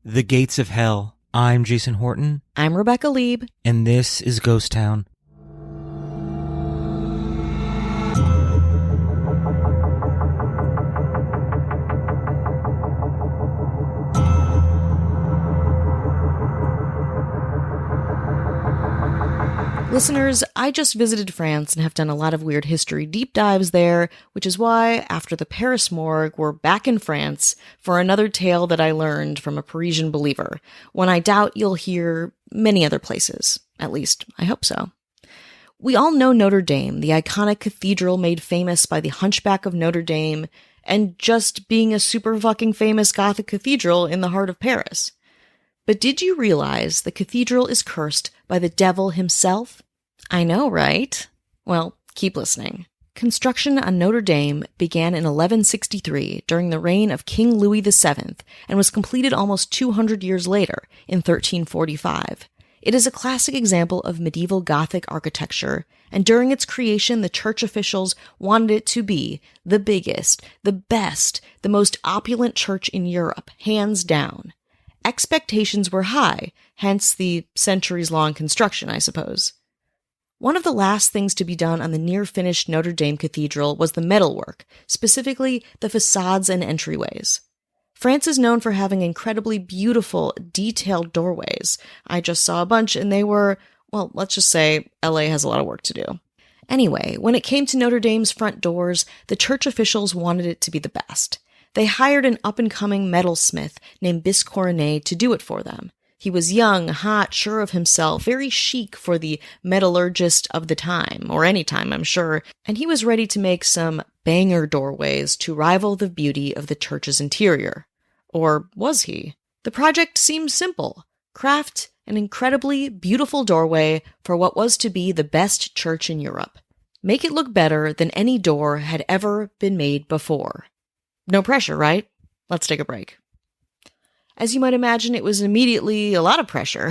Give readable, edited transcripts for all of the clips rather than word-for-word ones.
The Gates of Hell. I'm Jason Horton. I'm Rebecca Lieb. And this is Ghost Town. Listeners, I just visited France and have done a lot of weird history deep dives there, which is why, after the Paris morgue, we're back in France for another tale that I learned from a Parisian believer, one I doubt you'll hear many other places. At least, I hope so. We all know Notre Dame, the iconic cathedral made famous by the Hunchback of Notre Dame, and just being a super fucking famous Gothic cathedral in the heart of Paris. But did you realize the cathedral is cursed by the devil himself? I know, right? Well, keep listening. Construction on Notre Dame began in 1163 during the reign of King Louis VII and was completed almost 200 years later in 1345. It is a classic example of medieval Gothic architecture, and during its creation, the church officials wanted it to be the biggest, the best, the most opulent church in Europe, hands down. Expectations were high, hence the centuries-long construction, I suppose. One of the last things to be done on the near-finished Notre Dame Cathedral was the metalwork, specifically the facades and entryways. France is known for having incredibly beautiful, detailed doorways. I just saw a bunch and they were, well, let's just say LA has a lot of work to do. Anyway, when it came to Notre Dame's front doors, the church officials wanted it to be the best. They hired an up-and-coming metalsmith named Biscornet to do it for them. He was young, hot, sure of himself, very chic for the metallurgist of the time, or any time, I'm sure, and he was ready to make some banger doorways to rival the beauty of the church's interior. Or was he? The project seemed simple. Craft an incredibly beautiful doorway for what was to be the best church in Europe. Make it look better than any door had ever been made before. No pressure, right? Let's take a break. As you might imagine, it was immediately a lot of pressure.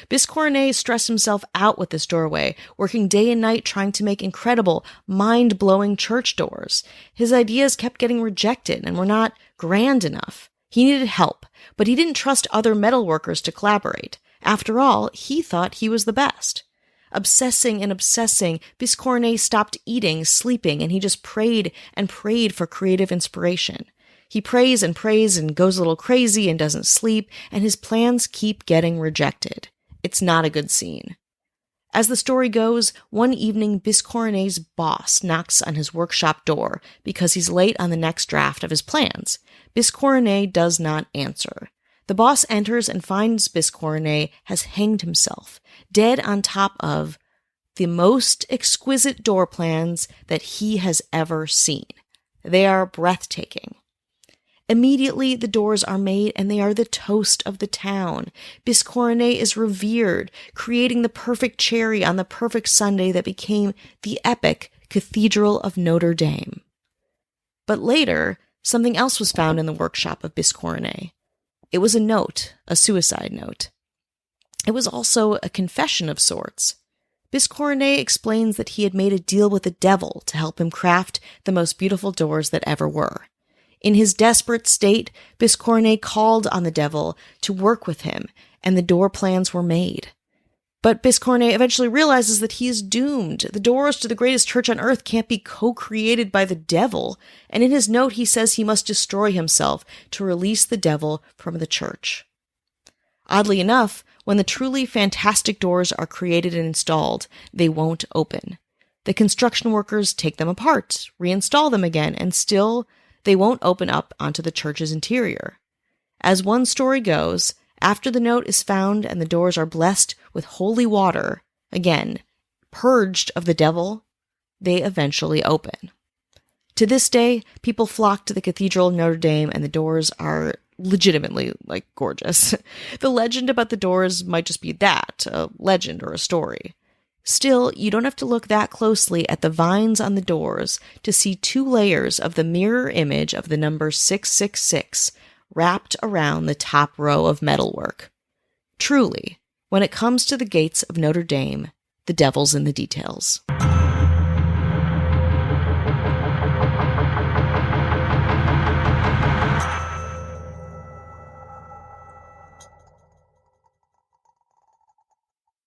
Biscornet stressed himself out with this doorway, working day and night trying to make incredible, mind-blowing church doors. His ideas kept getting rejected and were not grand enough. He needed help, but he didn't trust other metalworkers to collaborate. After all, he thought he was the best. Obsessing and obsessing, Biscornet stopped eating, sleeping, and he just prayed and prayed for creative inspiration. He prays and goes a little crazy and doesn't sleep, and his plans keep getting rejected. It's not a good scene. As the story goes, one evening Biscornet's boss knocks on his workshop door because he's late on the next draft of his plans. Biscornet does not answer. The boss enters and finds Biscornet has hanged himself, dead on top of the most exquisite door plans that he has ever seen. They are breathtaking. Immediately, the doors are made, and they are the toast of the town. Biscornet is revered, creating the perfect cherry on the perfect Sunday that became the epic Cathedral of Notre Dame. But later, something else was found in the workshop of Biscornet. It was a note, a suicide note. It was also a confession of sorts. Biscornet explains that he had made a deal with the devil to help him craft the most beautiful doors that ever were. In his desperate state, Biscornet called on the devil to work with him, and the door plans were made. But Biscornet eventually realizes that he is doomed. The doors to the greatest church on earth can't be co-created by the devil, and in his note he says he must destroy himself to release the devil from the church. Oddly enough, when the truly fantastic doors are created and installed, they won't open. The construction workers take them apart, reinstall them again, and still they won't open up onto the church's interior. As one story goes, after the note is found and the doors are blessed with holy water, again, purged of the devil, they eventually open. To this day, people flock to the Cathedral of Notre Dame, and the doors are legitimately, gorgeous. The legend about the doors might just be that, a legend or a story. Still, you don't have to look that closely at the vines on the doors to see 2 layers of the mirror image of the number 666 wrapped around the top row of metalwork. Truly, when it comes to the gates of Notre Dame, the devil's in the details.